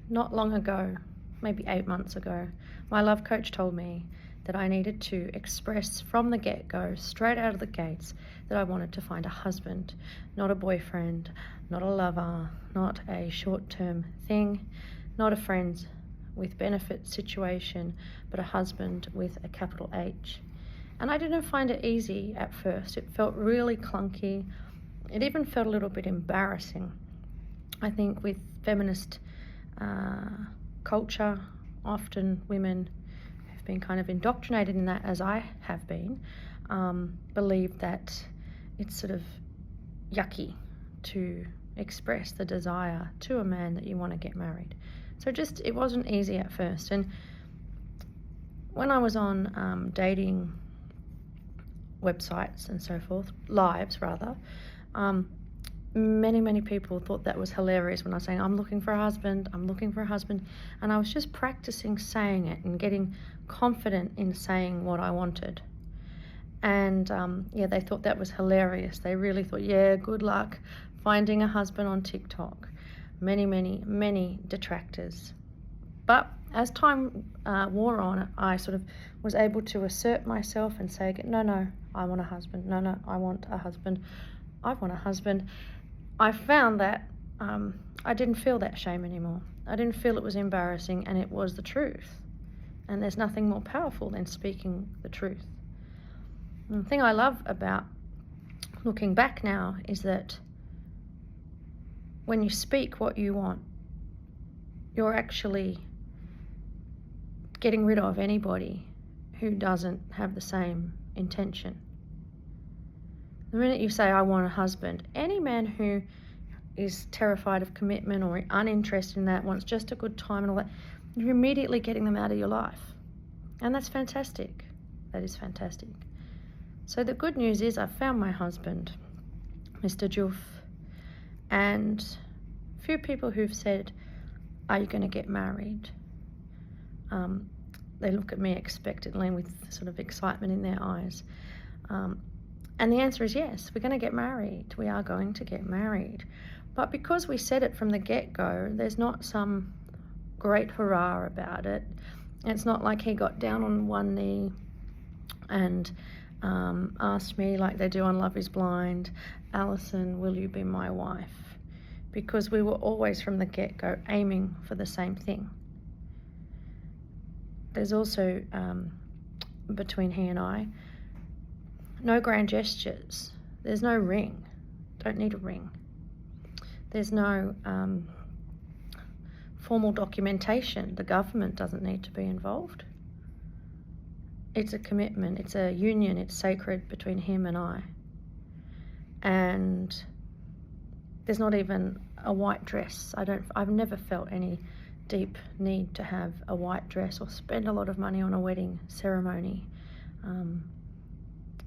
not long ago, maybe 8 months ago, my love coach told me that I needed to express from the get-go, straight out of the gates, that I wanted to find a husband, not a boyfriend, not a lover, not a short-term thing, not a friends with benefit situation, but a husband with a capital H. And I didn't find it easy at first. It felt really clunky. It even felt a little bit embarrassing. I think with feminist culture, often women who've been kind of indoctrinated in that, as I have been, believe that it's sort of yucky to express the desire to a man that you want to get married. So it wasn't easy at first. And when I was on dating websites and so forth, lives rather, many people thought that was hilarious when I was saying, I'm looking for a husband, and I was just practicing saying it and getting confident in saying what I wanted. And they thought that was hilarious. They really thought, good luck finding a husband on TikTok. Many detractors. But as time wore on, I sort of was able to assert myself and say, no, I want a husband. No, I want a husband. I want a husband. I found that I didn't feel that shame anymore. I didn't feel it was embarrassing, and it was the truth. And there's nothing more powerful than speaking the truth. And the thing I love about looking back now is that when you speak what you want, you're actually getting rid of anybody who doesn't have the same intention. The minute you say, I want a husband, any man who is terrified of commitment or uninterested in that, wants just a good time and all that, you're immediately getting them out of your life. And that's fantastic. That is fantastic. So the good news is I've found my husband, Mr. Joof, and a few people who've said, are you going to get married? They look at me expectantly with sort of excitement in their eyes. And the answer is yes, we're going to get married. We are going to get married. But because we said it from the get-go, there's not some great hurrah about it. It's not like he got down on one knee and asked me, like they do on Love is Blind, Alison, will you be my wife? Because we were always from the get-go aiming for the same thing. There's also, between he and I, no grand gestures. There's no ring. Don't need a ring. There's no formal documentation. The government doesn't need to be involved. It's a commitment. It's a union. It's sacred between him and I. And there's not even a white dress. I've never felt any deep need to have a white dress or spend a lot of money on a wedding ceremony.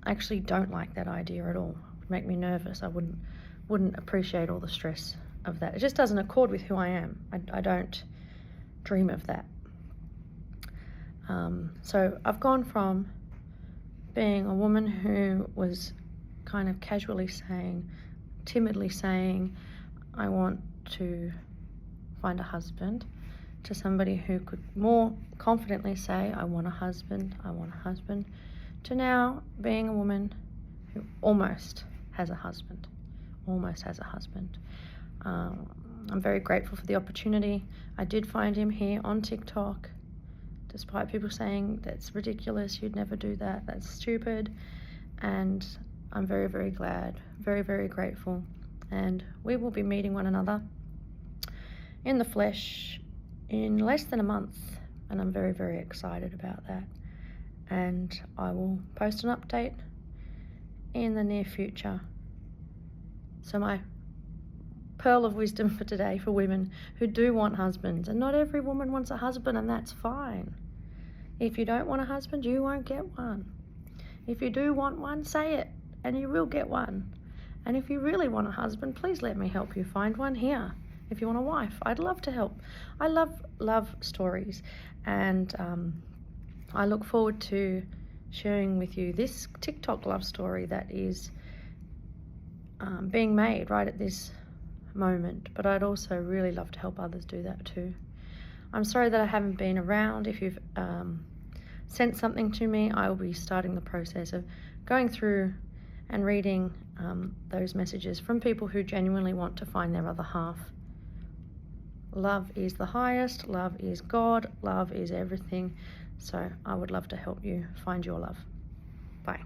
I actually don't like that idea at all. It would make me nervous. I wouldn't appreciate all the stress of that. It just doesn't accord with who I am. I don't dream of that. So I've gone from being a woman who was kind of casually saying, timidly saying, I want to find a husband, to somebody who could more confidently say, I want a husband, to now being a woman who almost has a husband. I'm very grateful for the opportunity. I did find him here on TikTok, despite people saying that's ridiculous, you'd never do that, that's stupid. And I'm very glad, very grateful. And we will be meeting one another in the flesh in less than a month, and I'm very excited about that. And I will post an update in the near future. So my pearl of wisdom for today for women who do want husbands, and not every woman wants a husband, and that's fine. If you don't want a husband, you won't get one. If you do want one, say it, and you will get one. And if you really want a husband, please let me help you find one here. If you want a wife, I'd love to help. I love stories, and I look forward to sharing with you this TikTok love story that is being made right at this moment. But I'd also really love to help others do that too. I'm sorry that I haven't been around. If you've sent something to me, I will be starting the process of going through and reading those messages from people who genuinely want to find their other half. Love is the highest, love is God, love is everything. So I would love to help you find your love. Bye.